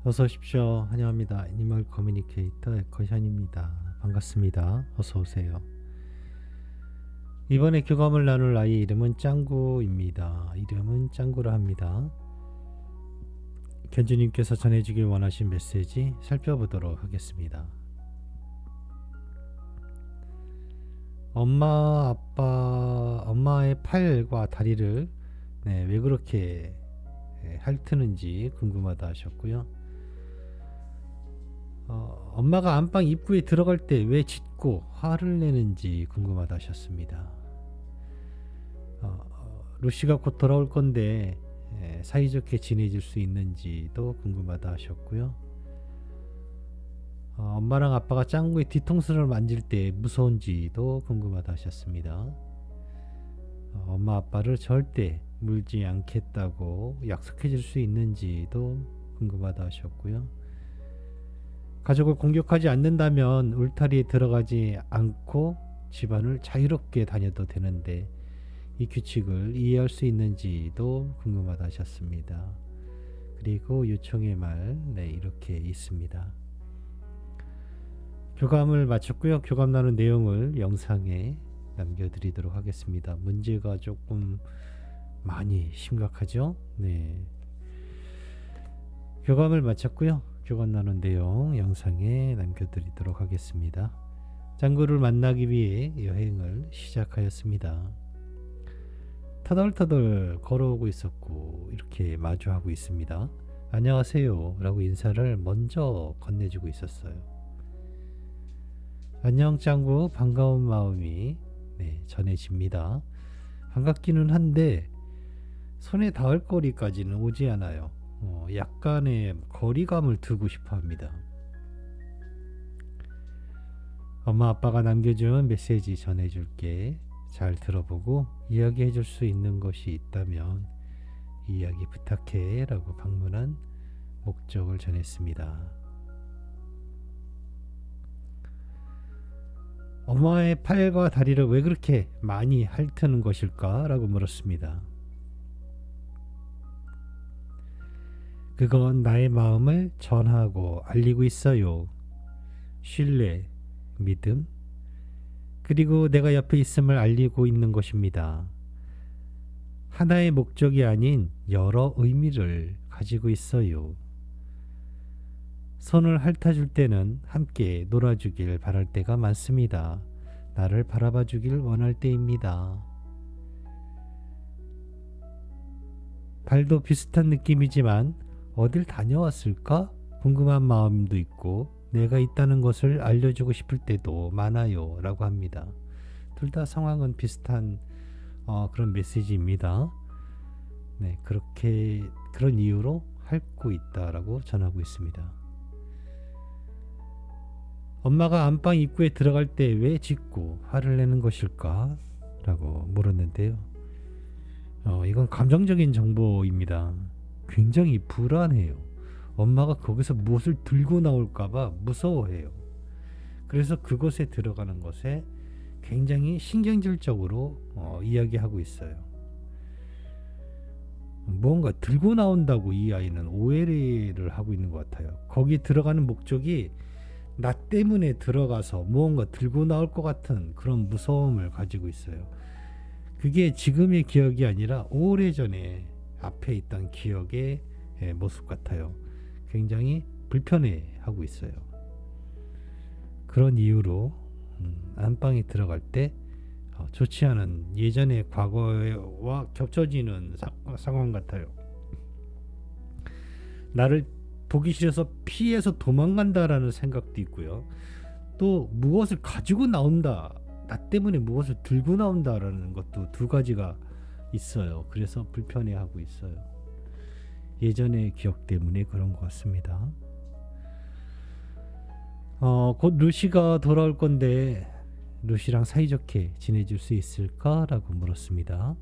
어서 오십시오. 환영합니다. 애니멀 커뮤니케이터 에커션입니다. 반갑습니다. 어서 오세요. 이번에 교감을 나눌 아이 이름은 짱구입니다. 이름은 짱구라 합니다. 견주님께서 전해주길 원하신 메시지 살펴보도록 하겠습니다. 엄마의 팔과 다리를 왜 그렇게 핥는지 궁금하다 하셨고요. 엄마가 안방 입구에 들어갈 때 왜 짖고 화를 내는지 궁금하다 하셨습니다. 루시가 곧 돌아올 건데 사이좋게 지내줄 수 있는지도 궁금하다 하셨고요. 엄마랑 아빠가 짱구의 뒤통수를 만질 때 무서운지도 궁금하다 하셨습니다. 엄마 아빠를 절대 물지 않겠다고 약속해 줄 수 있는지도 궁금하다 하셨고요. 가족을 공격하지 않는다면 울타리에 들어가지 않고 집안을 자유롭게 다녀도 되는데 이 규칙을 이해할 수 있는지도 궁금하다 하셨습니다. 그리고 요청의 말 이렇게 있습니다. 교감을 마쳤고요. 교감 나눈 내용을 영상에 남겨드리도록 하겠습니다. 문제가 조금 많이 심각하죠? 네. 교감을 마쳤고요. 교감 나눈 내용 영상에 남겨드리도록 하겠습니다. 짱구를 만나기 위해 여행을 시작하였습니다. 터덜터덜 걸어오고 있었고 이렇게 마주하고 있습니다. 안녕하세요 라고 인사를 먼저 건네주고 있었어요. 안녕 짱구, 반가운 마음이 전해집니다. 반갑기는 한데 손에 닿을 거리까지는 오지 않아요. 약간의 거리감을 두고 싶어 합니다. 엄마 아빠가 남겨준 메시지 전해줄게. 잘 들어보고 이야기해 줄 수 있는 것이 있다면 이야기 부탁해 라고 방문한 목적을 전했습니다. 엄마의 팔과 다리를 왜 그렇게 많이 핥는 것일까? 라고 물었습니다. 그건 나의 마음을 전하고 알리고 있어요. 신뢰, 믿음, 그리고 내가 옆에 있음을 알리고 있는 것입니다. 하나의 목적이 아닌 여러 의미를 가지고 있어요. 손을 핥아줄 때는 함께 놀아주길 바랄 때가 많습니다. 나를 바라봐 주길 원할 때입니다. 발도 비슷한 느낌이지만 어딜 다녀왔을까? 궁금한 마음도 있고 내가 있다는 것을 알려주고 싶을 때도 많아요 라고 합니다. 둘 다 상황은 비슷한 그런 메시지입니다. 그런 이유로 핥고 있다라고 전하고 있습니다. 엄마가 안방 입구에 들어갈 때 왜 짖고 화를 내는 것일까? 라고 물었는데요. 이건 감정적인 정보입니다. 굉장히 불안해요. 엄마가 거기서 무엇을 들고 나올까봐 무서워해요. 그래서 그곳에 들어가는 것에 굉장히 신경질적으로 이야기하고 있어요. 뭔가 들고 나온다고 이 아이는 오해를 하고 있는 것 같아요. 거기 들어가는 목적이 나 때문에 들어가서 무언가 들고 나올 것 같은 그런 무서움을 가지고 있어요. 그게 지금의 기억이 아니라 오래전에 앞에 있던 기억의 모습 같아요. 굉장히 불편해하고 있어요. 그런 이유로 안방에 들어갈 때 좋지 않은 예전의 과거와 겹쳐지는 상황 같아요. 나를 보기 싫어서 피해서 도망간다라는 생각도 있고요. 또 무엇을 가지고 나온다, 나 때문에 무엇을 들고 나온다라는 것도 두 가지가 있어요. 그래서 불편해하고 있어요. 예전의 기억 때문에 그런 것 같습니다. 곧 루시가 돌아올 건데 루시랑 사이좋게 지내줄 수 있을까? 라고 물었습니다.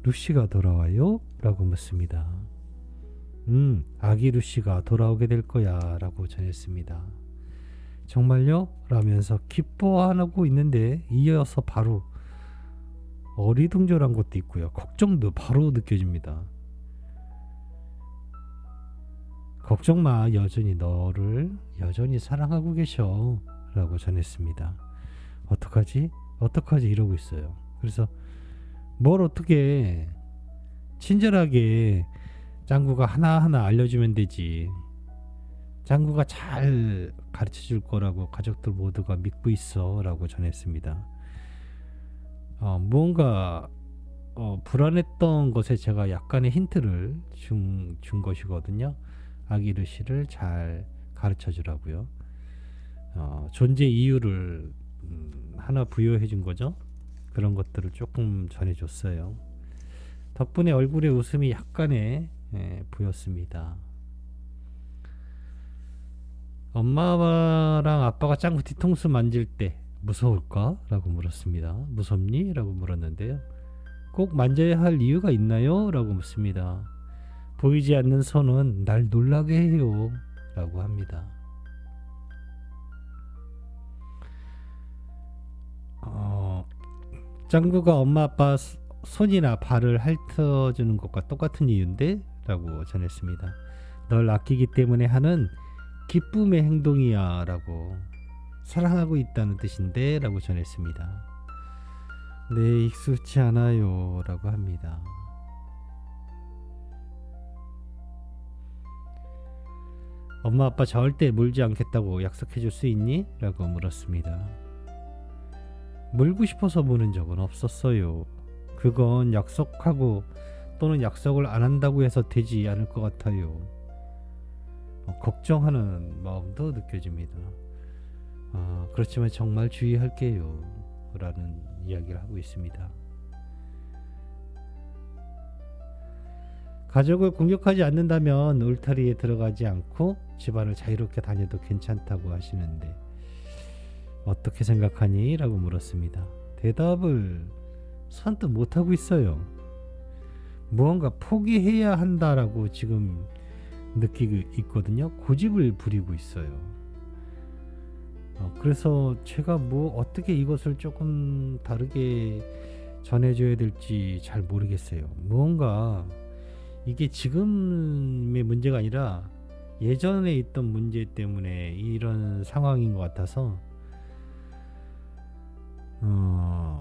루시가 돌아와요? 라고 묻습니다. 아기 루시가 돌아오게 될 거야 라고 전했습니다. 정말요? 라면서 기뻐하고 있는데 이어서 바로 어리둥절한 것도 있고요. 걱정도 바로 느껴집니다. 걱정 마. 여전히 너를 여전히 사랑하고 계셔. 라고 전했습니다. 어떡하지? 어떡하지? 이러고 있어요. 그래서 뭘 어떻게 친절하게 짱구가 하나하나 알려주면 되지. 짱구가 잘 가르쳐 줄 거라고 가족들 모두가 믿고 있어. 라고 전했습니다. 무언가 불안했던 것에 제가 약간의 힌트를 준 것이거든요. 아기 루시를 잘 가르쳐 주라고요. 존재 이유를 하나 부여해 준 거죠. 그런 것들을 조금 전해 줬어요. 덕분에 얼굴에 웃음이 약간의 보였습니다. 엄마랑 아빠가 짱구 뒤통수 만질 때 무서울까? 라고 물었습니다. 무섭니? 라고 물었는데요. 꼭 만져야 할 이유가 있나요? 라고 묻습니다. 보이지 않는 손은 날 놀라게 해요. 라고 합니다. 짱구가 엄마 아빠 손이나 발을 핥아주는 것과 똑같은 이유인데? 라고 전했습니다. 널 아끼기 때문에 하는 기쁨의 행동이야. 라고 사랑하고 있다는 뜻인데? 라고 전했습니다. 네, 익숙치 않아요. 라고 합니다. 엄마 아빠 절대 물지 않겠다고 약속해 줄 수 있니? 라고 물었습니다. 물고 싶어서 무는 적은 없었어요. 그건 약속하고 또는 약속을 안 한다고 해서 되지 않을 것 같아요. 걱정하는 마음도 느껴집니다. 그렇지만 정말 주의할게요. 라는 이야기를 하고 있습니다. 가족을 공격하지 않는다면 울타리에 들어가지 않고 집안을 자유롭게 다녀도 괜찮다고 하시는데 어떻게 생각하니? 라고 물었습니다. 대답을 선뜻 못하고 있어요. 무언가 포기해야 한다라고 지금 느끼고 있거든요. 고집을 부리고 있어요. 그래서 제가 어떻게 이것을 조금 다르게 전해줘야 될지 잘 모르겠어요. 무언가 이게 지금의 문제가 아니라 예전에 있던 문제 때문에 이런 상황인 것 같아서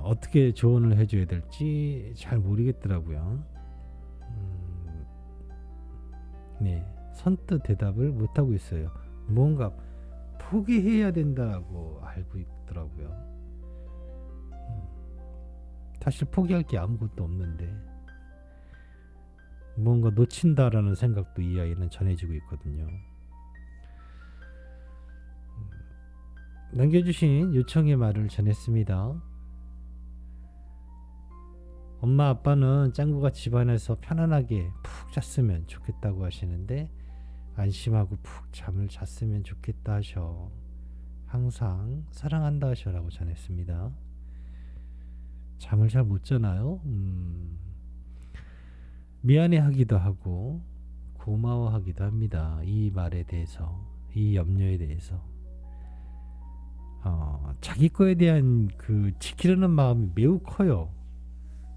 어떻게 조언을 해줘야 될지 잘 모르겠더라고요. 네, 선뜻 대답을 못하고 있어요. 뭔가 포기해야 된다고 알고 있더라고요. 사실 포기할 게 아무것도 없는데 뭔가 놓친다라는 생각도 이 아이는 전해지고 있거든요. 남겨주신 요청의 말을 전했습니다. 엄마 아빠는 짱구가 집안에서 편안하게 푹 잤으면 좋겠다고 하시는데 안심하고 푹 잠을 잤으면 좋겠다 하셔. 항상 사랑한다 하셔라고 전했습니다. 잠을 잘 못 자나요? 미안해하기도 하고 고마워하기도 합니다. 이 말에 대해서, 이 염려에 대해서. 자기 거에 대한 그 지키려는 마음이 매우 커요.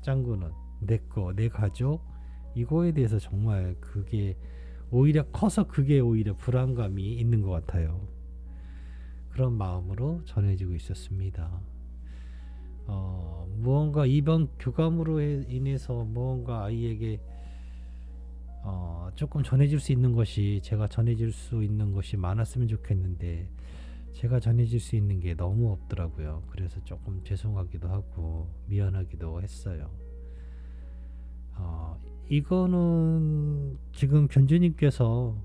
짱구는 내 거, 내 가족 이거에 대해서 정말 그게 오히려 커서 그게 오히려 불안감이 있는 것 같아요. 그런 마음으로 전해지고 있었습니다. 무언가 이번 교감으로 인해서 무언가 아이에게 조금 전해질 수 있는 것이 제가 전해질 수 있는 것이 많았으면 좋겠는데 제가 전해질 수 있는 게 너무 없더라고요. 그래서 조금 죄송하기도 하고 미안하기도 했어요. 이거는 지금 견주님께서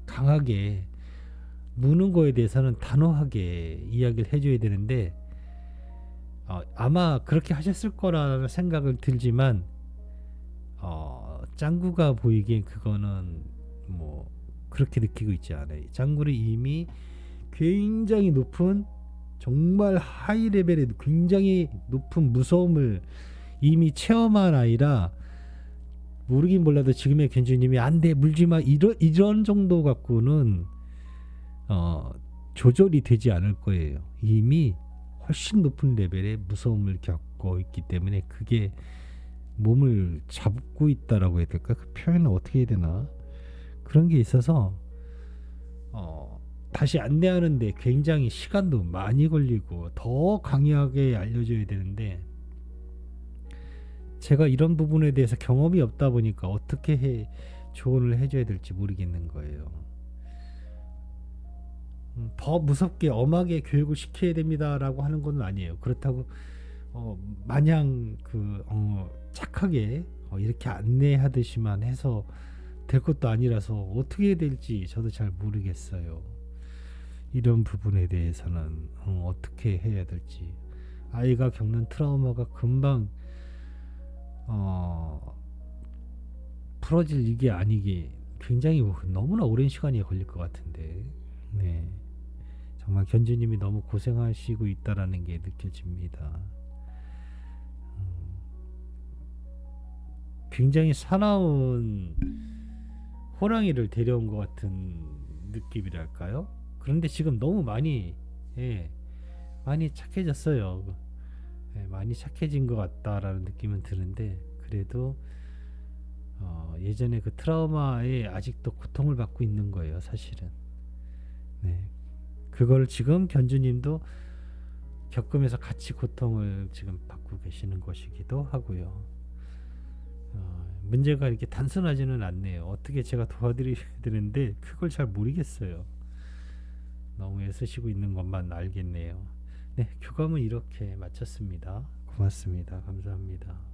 강하게 무는 거에 대해서는 단호하게 이야기를 해줘야 되는데 아마 그렇게 하셨을 거라는 생각을 들지만 짱구가 보이기엔 그거는 그렇게 느끼고 있지 않아요. 짱구는 이미 굉장히 높은 정말 하이 레벨의 굉장히 높은 무서움을 이미 체험한 아이라 모르긴 몰라도 지금의 견주님이 안돼 물지마 이런 정도 갖고는 조절이 되지 않을 거예요. 이미 훨씬 높은 레벨의 무서움을 겪고 있기 때문에 그게 몸을 잡고 있다라고 해야 될까? 그 표현은 어떻게 해야 되나? 그런 게 있어서 다시 안내하는데 굉장히 시간도 많이 걸리고 더 강하게 알려줘야 되는데 제가 이런 부분에 대해서 경험이 없다 보니까 어떻게 조언을 해줘야 될지 모르겠는 거예요. 더 무섭게 엄하게 교육을 시켜야 됩니다라고 하는 건 아니에요. 그렇다고 마냥 착하게 이렇게 안내하듯이만 해서 될 것도 아니라서 어떻게 해야 될지 저도 잘 모르겠어요. 이런 부분에 대해서는 어떻게 해야 될지. 아이가 겪는 트라우마가 금방 풀어질 일이 아니기 굉장히 너무나 오랜 시간이 걸릴 것 같은데, 네, 정말 견주님이 너무 고생하시고 있다라는 게 느껴집니다. 굉장히 사나운 호랑이를 데려온 것 같은 느낌이랄까요? 그런데 지금 너무 많이 많이 착해졌어요. 많이 착해진 것 같다라는 느낌은 드는데 그래도 예전에 그 트라우마에 아직도 고통을 받고 있는 거예요, 사실은. 네, 그걸 지금 견주님도 겪으면서 같이 고통을 지금 받고 계시는 것이기도 하고요. 문제가 이렇게 단순하지는 않네요. 어떻게 제가 도와드려야 되는데 그걸 잘 모르겠어요. 너무 애쓰시고 있는 것만 알겠네요. 네, 교감은 이렇게 마쳤습니다. 고맙습니다. 감사합니다.